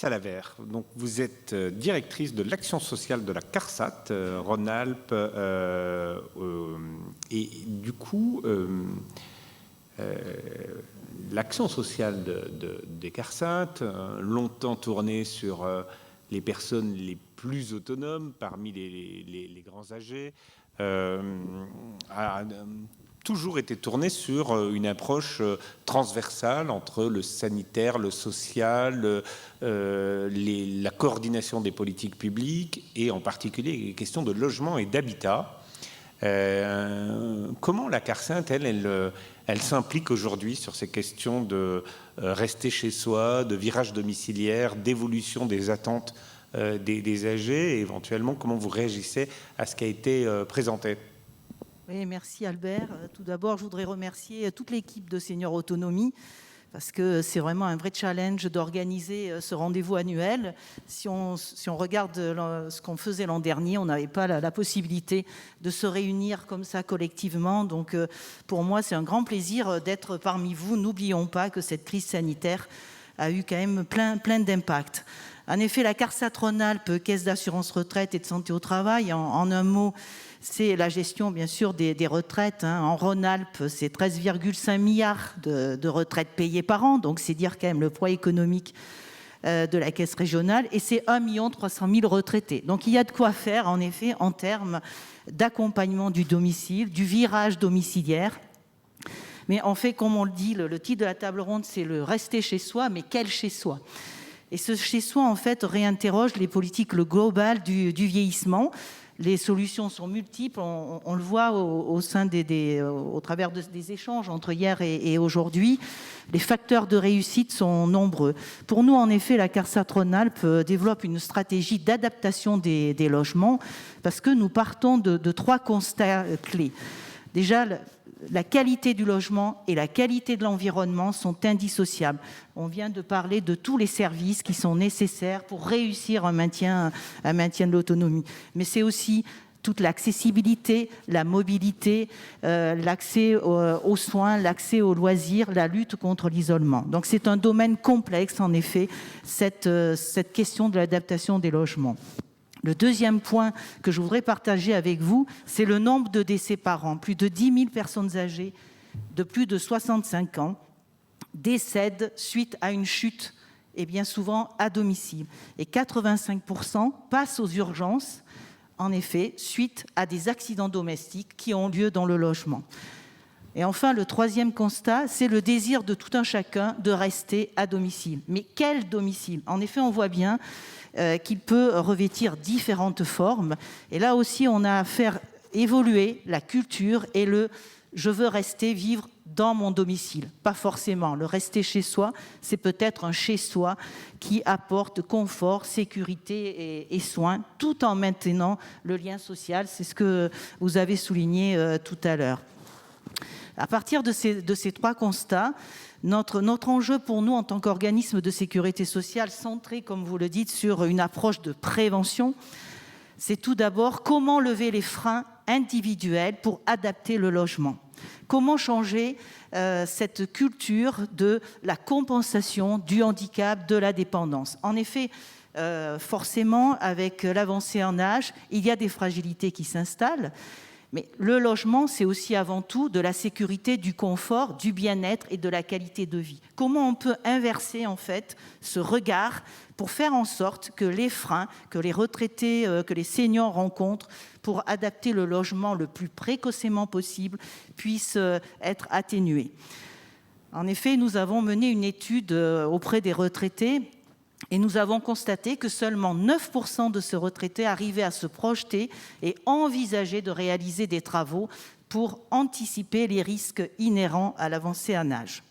Salavert, donc vous êtes directrice de l'action sociale de la CARSAT, Rhône-Alpes, et du coup, l'action sociale des CARSAT, longtemps tournée sur les personnes les plus autonomes parmi les grands âgés, a toujours été tournée sur une approche transversale entre le sanitaire, le social, la coordination des politiques publiques et en particulier les questions de logement et d'habitat. Comment la CARSAT, elle s'implique aujourd'hui sur ces questions de rester chez soi, de virage domiciliaire, d'évolution des attentes des âgés, et éventuellement comment vous réagissez à ce qui a été présenté? Oui, merci Albert. Tout d'abord, je voudrais remercier toute l'équipe de Seniors Autonomie parce que c'est vraiment un vrai challenge d'organiser ce rendez-vous annuel. Si on regarde ce qu'on faisait l'an dernier, on n'avait pas la possibilité de se réunir comme ça collectivement. Donc pour moi, c'est un grand plaisir d'être parmi vous. N'oublions pas que cette crise sanitaire a eu quand même plein d'impacts. En effet, la CARSAT Rhône-Alpes, Caisse d'assurance retraite et de santé au travail, en un mot, c'est la gestion, bien sûr, des retraites. En Rhône-Alpes, c'est 13,5 milliards de retraites payées par an. Donc, c'est dire quand même le poids économique de la caisse régionale. Et c'est 1 300 000 retraités. Donc, il y a de quoi faire, en effet, en termes d'accompagnement du domicile, du virage domiciliaire. Mais en fait, comme on le dit, le titre de la table ronde, c'est le rester chez soi, mais quel chez soi? Et ce chez soi, en fait, réinterroge les politiques globales du vieillissement. Les solutions sont multiples, on le voit au travers des échanges entre hier et aujourd'hui. Les facteurs de réussite sont nombreux. Pour nous, en effet, la CARSAT Rhône-Alpes développe une stratégie d'adaptation des logements parce que nous partons de 3 constats clés. Déjà, la qualité du logement et la qualité de l'environnement sont indissociables. On vient de parler de tous les services qui sont nécessaires pour réussir un maintien de l'autonomie. Mais c'est aussi toute l'accessibilité, la mobilité, l'accès aux soins, l'accès aux loisirs, la lutte contre l'isolement. Donc c'est un domaine complexe, en effet, cette question de l'adaptation des logements. Le deuxième point que je voudrais partager avec vous, c'est le nombre de décès par an. Plus de 10 000 personnes âgées de plus de 65 ans décèdent suite à une chute, et bien souvent à domicile. Et 85% passent aux urgences, en effet, suite à des accidents domestiques qui ont lieu dans le logement. Et enfin, le troisième constat, c'est le désir de tout un chacun de rester à domicile. Mais quel domicile? En effet, on voit bien qu'il peut revêtir différentes formes. Et là aussi, on a à faire évoluer la culture et le « je veux rester vivre dans mon domicile ». Pas forcément. Le rester chez soi, c'est peut-être un chez-soi qui apporte confort, sécurité et soins, tout en maintenant le lien social. C'est ce que vous avez souligné tout à l'heure. À partir de ces 3 constats, notre enjeu pour nous en tant qu'organisme de sécurité sociale centré, comme vous le dites, sur une approche de prévention, c'est tout d'abord comment lever les freins individuels pour adapter le logement. Comment changer cette culture de la compensation du handicap, de la dépendance. En effet, forcément, avec l'avancée en âge, il y a des fragilités qui s'installent. Mais le logement, c'est aussi avant tout de la sécurité, du confort, du bien-être et de la qualité de vie. Comment on peut inverser en fait ce regard pour faire en sorte que les freins, que les retraités, que les seniors rencontrent pour adapter le logement le plus précocement possible puissent être atténués. En effet, nous avons mené une étude auprès des retraités. Et nous avons constaté que seulement 9% de ces retraités arrivaient à se projeter et envisager de réaliser des travaux pour anticiper les risques inhérents à l'avancée en âge.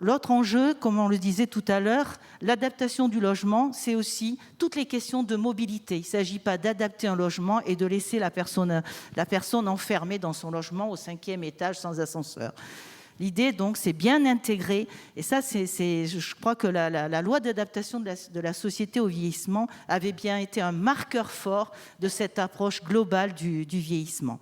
L'autre enjeu, comme on le disait tout à l'heure, l'adaptation du logement, c'est aussi toutes les questions de mobilité. Il ne s'agit pas d'adapter un logement et de laisser la personne enfermée dans son logement au 5e étage sans ascenseur. L'idée, donc, c'est bien intégrer, et ça, je crois que la loi d'adaptation de la société au vieillissement avait bien été un marqueur fort de cette approche globale du vieillissement.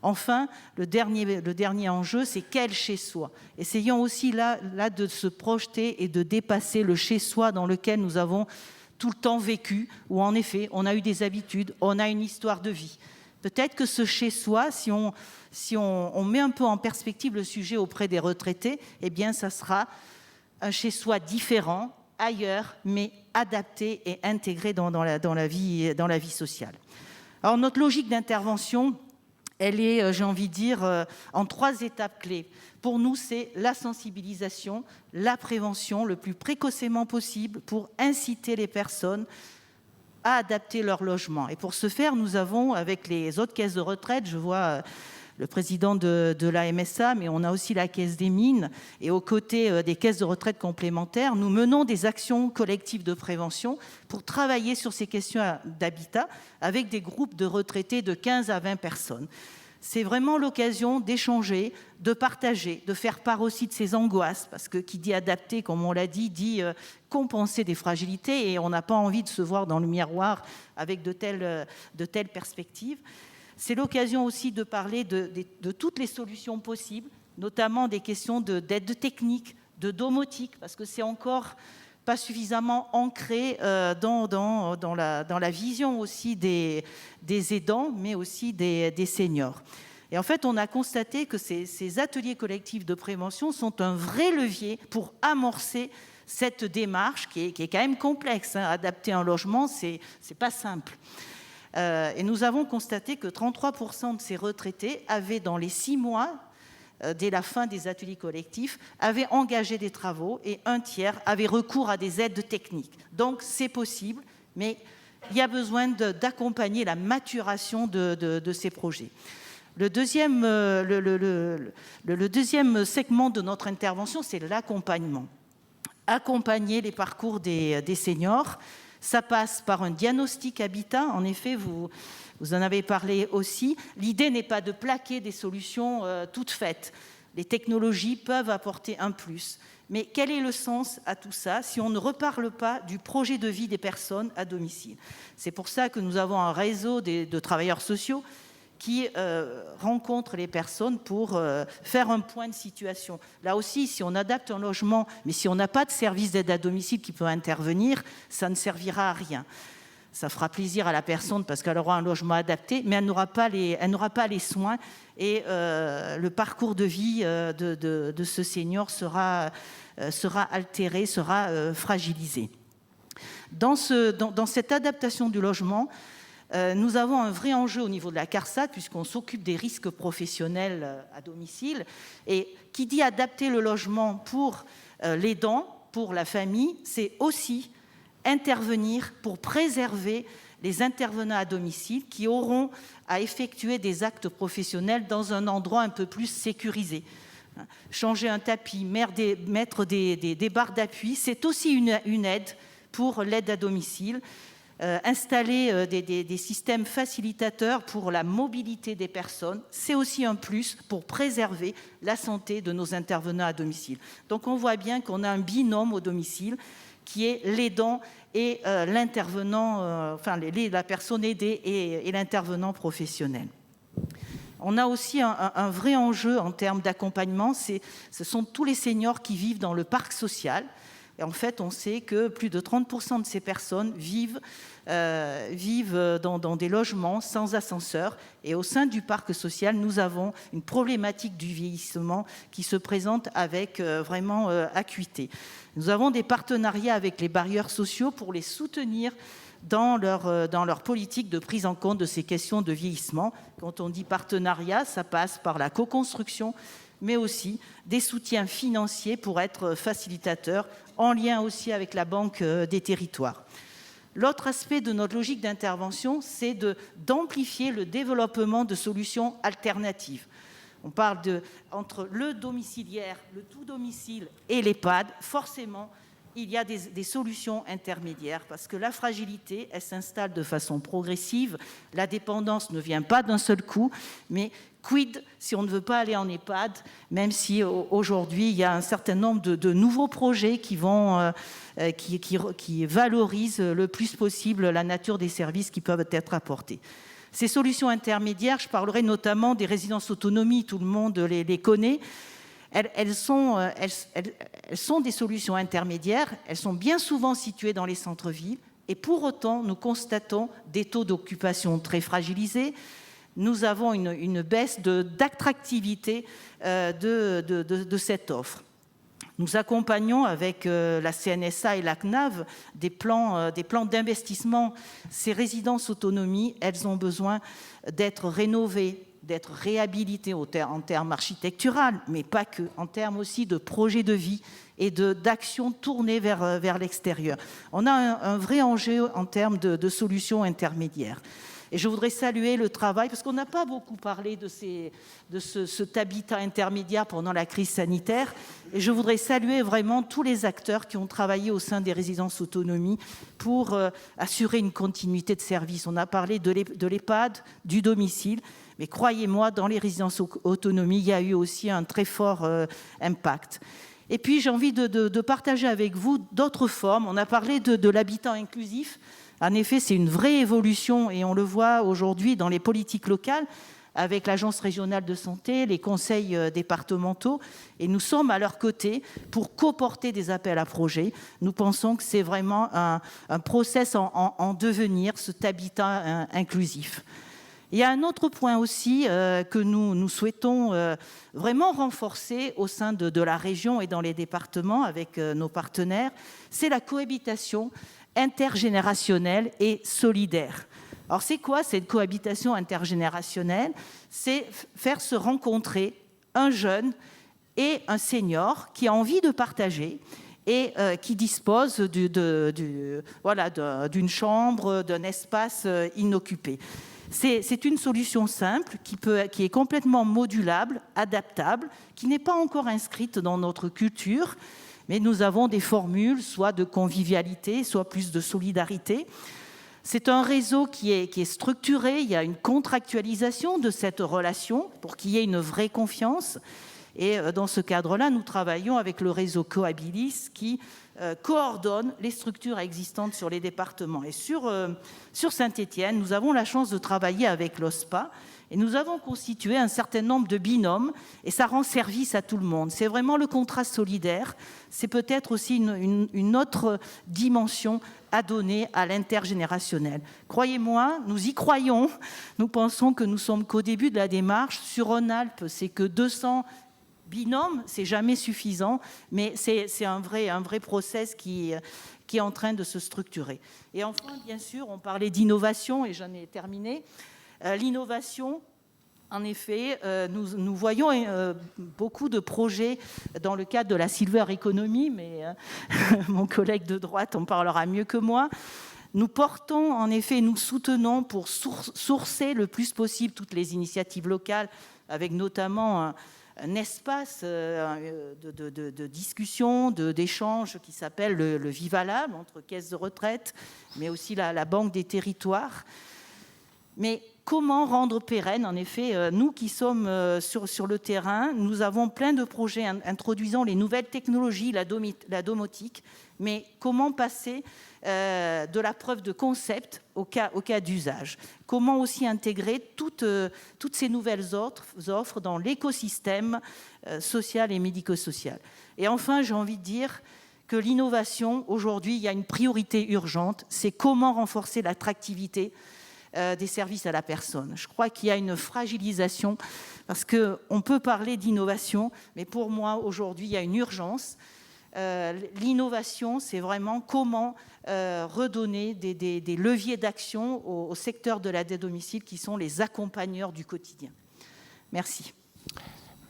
Enfin, le dernier enjeu, c'est quel chez-soi. Essayons aussi là de se projeter et de dépasser le chez-soi dans lequel nous avons tout le temps vécu, où en effet, on a eu des habitudes, on a une histoire de vie. Peut-être que ce chez-soi, si on met un peu en perspective le sujet auprès des retraités, eh bien, ça sera un chez-soi différent, ailleurs, mais adapté et intégré dans la vie sociale. Alors, notre logique d'intervention, elle est, j'ai envie de dire, en 3 étapes clés. Pour nous, c'est la sensibilisation, la prévention, le plus précocement possible pour inciter les personnes à adapter leur logement. Et pour ce faire, nous avons, avec les autres caisses de retraite, je vois le président de la MSA, mais on a aussi la Caisse des Mines, et aux côtés des caisses de retraite complémentaires, nous menons des actions collectives de prévention pour travailler sur ces questions d'habitat avec des groupes de retraités de 15 à 20 personnes. C'est vraiment l'occasion d'échanger, de partager, de faire part aussi de ses angoisses, parce que qui dit adapter, comme on l'a dit compenser des fragilités, et on n'a pas envie de se voir dans le miroir avec de telles perspectives. C'est l'occasion aussi de parler de toutes les solutions possibles, notamment des questions d'aide technique, de domotique, parce que c'est encore pas suffisamment ancré dans la vision aussi des aidants, mais aussi des seniors. Et en fait, on a constaté que ces ateliers collectifs de prévention sont un vrai levier pour amorcer cette démarche qui est quand même complexe. Adapter un logement, c'est pas simple. Et nous avons constaté que 33% de ces retraités avaient, dans les 6 mois, dès la fin des ateliers collectifs, avaient engagé des travaux et un tiers avait recours à des aides techniques. Donc c'est possible, mais il y a besoin d'accompagner la maturation de ces projets. Le deuxième segment de notre intervention, c'est l'accompagnement. Accompagner les parcours des seniors. Ça passe par un diagnostic habitat. En effet, vous en avez parlé aussi. L'idée n'est pas de plaquer des solutions toutes faites. Les technologies peuvent apporter un plus. Mais quel est le sens à tout ça si on ne reparle pas du projet de vie des personnes à domicile? C'est pour ça que nous avons un réseau de travailleurs sociaux qui rencontrent les personnes pour faire un point de situation. Là aussi, si on adapte un logement, mais si on n'a pas de service d'aide à domicile qui peut intervenir, ça ne servira à rien. Ça fera plaisir à la personne parce qu'elle aura un logement adapté, mais elle n'aura pas les soins et le parcours de vie de ce senior sera altéré, sera fragilisé. Dans cette adaptation du logement, nous avons un vrai enjeu au niveau de la CARSAT puisqu'on s'occupe des risques professionnels à domicile. Et qui dit adapter le logement pour l'aidant, pour la famille, c'est aussi intervenir pour préserver les intervenants à domicile qui auront à effectuer des actes professionnels dans un endroit un peu plus sécurisé. Changer un tapis, mettre des barres d'appui, c'est aussi une aide pour l'aide à domicile. Installer des systèmes facilitateurs pour la mobilité des personnes, c'est aussi un plus pour préserver la santé de nos intervenants à domicile. Donc on voit bien qu'on a un binôme au domicile qui est l'aidant et l'intervenant, la personne aidée et l'intervenant professionnel. On a aussi un vrai enjeu en termes d'accompagnement, ce sont tous les seniors qui vivent dans le parc social. Et en fait, on sait que plus de 30% de ces personnes vivent dans des logements sans ascenseur. Et au sein du parc social, nous avons une problématique du vieillissement qui se présente avec vraiment acuité. Nous avons des partenariats avec les bailleurs sociaux pour les soutenir dans leur politique de prise en compte de ces questions de vieillissement. Quand on dit partenariat, ça passe par la co-construction, mais aussi des soutiens financiers pour être facilitateurs, en lien aussi avec la Banque des territoires. L'autre aspect de notre logique d'intervention, c'est d'amplifier le développement de solutions alternatives. On parle entre le domiciliaire, le tout domicile et l'EHPAD, forcément, il y a des solutions intermédiaires parce que la fragilité, elle s'installe de façon progressive. La dépendance ne vient pas d'un seul coup, mais quid si on ne veut pas aller en EHPAD, même si aujourd'hui il y a un certain nombre de nouveaux projets qui valorisent le plus possible la nature des services qui peuvent être apportés. Ces solutions intermédiaires, je parlerai notamment des résidences autonomie, tout le monde les connaît. Elles sont des solutions intermédiaires, elles sont bien souvent situées dans les centres-villes, et pour autant, nous constatons des taux d'occupation très fragilisés. Nous avons une baisse d'attractivité de cette offre. Nous accompagnons avec la CNSA et la CNAV des plans d'investissement. Ces résidences autonomie, elles ont besoin d'être rénovées, d'être réhabilitées en termes architecturaux, mais pas que, en termes aussi de projets de vie et d'actions tournées vers l'extérieur. On a un vrai enjeu en termes de solutions intermédiaires. Et je voudrais saluer le travail, parce qu'on n'a pas beaucoup parlé de cet habitat intermédiaire pendant la crise sanitaire. Et je voudrais saluer vraiment tous les acteurs qui ont travaillé au sein des résidences autonomie pour assurer une continuité de service. On a parlé de l'EHPAD, du domicile, mais croyez-moi, dans les résidences autonomie, il y a eu aussi un très fort impact. Et puis, j'ai envie de partager avec vous d'autres formes. On a parlé de l'habitat inclusif. En effet, c'est une vraie évolution et on le voit aujourd'hui dans les politiques locales avec l'Agence régionale de santé, les conseils départementaux, et nous sommes à leur côté pour coporter des appels à projets. Nous pensons que c'est vraiment un process en devenir, cet habitat inclusif. Il y a un autre point aussi que nous souhaitons vraiment renforcer au sein de la région et dans les départements avec nos partenaires, c'est la cohabitation intergénérationnelle et solidaire. Alors c'est quoi cette cohabitation intergénérationnelle? C'est faire se rencontrer un jeune et un senior qui a envie de partager et qui dispose d'une chambre, d'un espace inoccupé. C'est une solution simple qui est complètement modulable, adaptable, qui n'est pas encore inscrite dans notre culture, mais nous avons des formules, soit de convivialité, soit plus de solidarité. C'est un réseau qui est structuré, il y a une contractualisation de cette relation pour qu'il y ait une vraie confiance. Et dans ce cadre-là, nous travaillons avec le réseau Cohabilis qui coordonne les structures existantes sur les départements. Et sur Saint-Étienne, nous avons la chance de travailler avec l'OSPA et nous avons constitué un certain nombre de binômes et ça rend service à tout le monde. C'est vraiment le contrat solidaire. C'est peut-être aussi une autre dimension à donner à l'intergénérationnel. Croyez-moi, nous y croyons. Nous pensons que nous sommes qu'au début de la démarche. Sur Rhône-Alpes, c'est que 200 binômes, c'est jamais suffisant, mais c'est un vrai process qui est en train de se structurer. Et enfin, bien sûr, on parlait d'innovation, et j'en ai terminé. L'innovation, en effet, nous voyons beaucoup de projets dans le cadre de la Silver Economy, mais mon collègue de droite en parlera mieux que moi. Nous portons, en effet, nous soutenons pour sourcer le plus possible toutes les initiatives locales, avec notamment un espace de discussion, d'échange qui s'appelle le Vivalab, entre caisses de retraite, mais aussi la Banque des territoires. Mais comment rendre pérenne, en effet, nous qui sommes sur le terrain, nous avons plein de projets introduisant les nouvelles technologies, la domotique, mais comment passer de la preuve de concept au cas d'usage? Comment aussi intégrer toutes ces nouvelles offres dans l'écosystème social et médico-social? Et enfin, j'ai envie de dire que l'innovation, aujourd'hui, il y a une priorité urgente, c'est comment renforcer l'attractivité des services à la personne. Je crois qu'il y a une fragilisation parce qu'on peut parler d'innovation, mais pour moi, aujourd'hui, il y a une urgence. L'innovation, c'est vraiment comment redonner des leviers d'action au secteur de l'aide à domicile qui sont les accompagneurs du quotidien. Merci.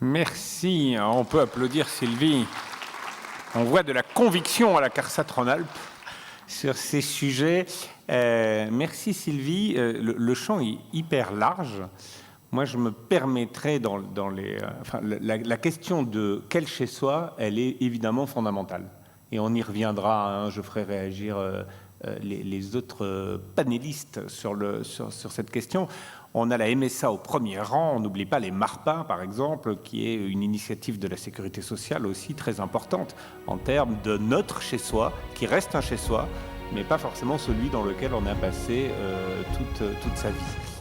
Merci. On peut applaudir Sylvie. On voit de la conviction à la CARSAT Rhône-Alpes sur ces sujets. Merci Sylvie. Le champ est hyper large. Moi, je me permettrais la question de quel chez soi, elle est évidemment fondamentale. Et on y reviendra. Je ferai réagir les autres panélistes sur cette question. On a la MSA au premier rang. On n'oublie pas les MARPA, par exemple, qui est une initiative de la sécurité sociale aussi très importante en termes de notre chez soi, qui reste un chez soi, mais pas forcément celui dans lequel on a passé toute sa vie.